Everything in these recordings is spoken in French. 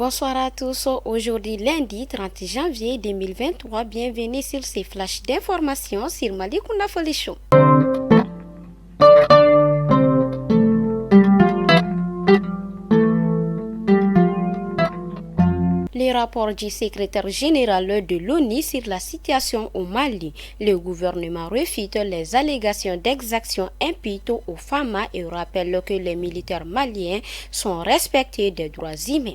Bonsoir à tous. Aujourd'hui, lundi 30 janvier 2023, bienvenue sur ces flashs d'informations sur Malikounda Show. Le rapport du secrétaire général de l'ONU sur la situation au Mali. Le gouvernement refute les allégations d'exactions imputées aux femmes et rappelle que les militaires maliens sont respectés des droits humains.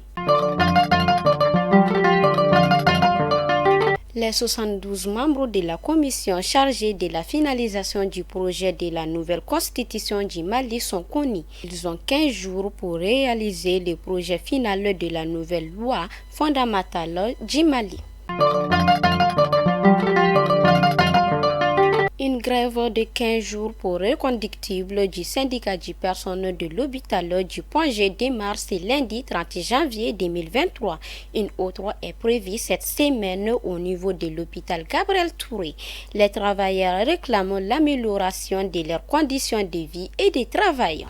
Les 72 membres de la commission chargée de la finalisation du projet de la nouvelle constitution du Mali sont connus. Ils ont 15 jours pour réaliser le projet final de la nouvelle loi fondamentale du Mali. Une grève de 15 jours pour reconductible du syndicat du personnel de l'hôpital du Point G démarre ce lundi 30 janvier 2023. Une autre est prévue cette semaine au niveau de l'hôpital Gabriel Touré. Les travailleurs réclament l'amélioration de leurs conditions de vie et de travail.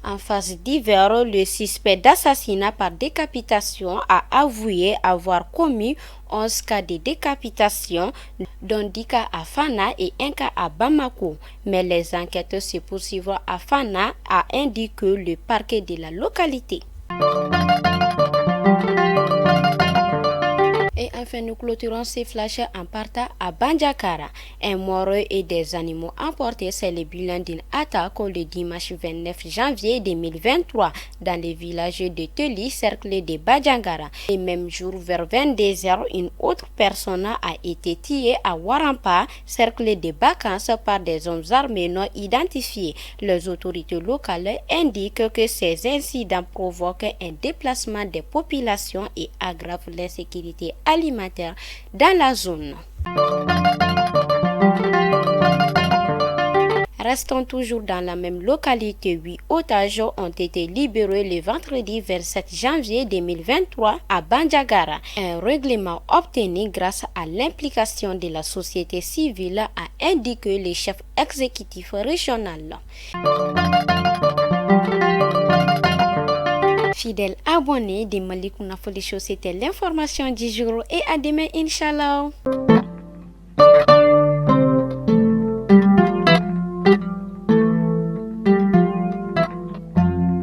En phase d'hiver, le suspect d'assassinat par décapitation a avoué avoir commis 11 cas de décapitation, dont 10 cas à Fana et 1 cas à Bamako. Mais les enquêtes se poursuivent à Fana, a indiqué le parquet de la localité. Et enfin, nous clôturons ces flashs en partant à Bandiagara. Un mort et des animaux emportés, c'est le bilan d'une attaque le dimanche 29 janvier 2023 dans le village de Teli, cerclé de Bandiagara. Le même jour, vers 22h, une autre personne a été tuée à Warampa, cerclé de vacances par des hommes armés non identifiés. Les autorités locales indiquent que ces incidents provoquent un déplacement des populations et aggravent l'insécurité alimentaire dans la zone. Restons toujours dans la même localité. 8 otages ont été libérés le vendredi 27 janvier 2023 à Bandiagara. Un règlement obtenu grâce à l'implication de la société civile a indiqué le chef exécutif régional. Fidèles abonnés de Malikounda Show, c'était l'information du jour et à demain, Inch'Allah.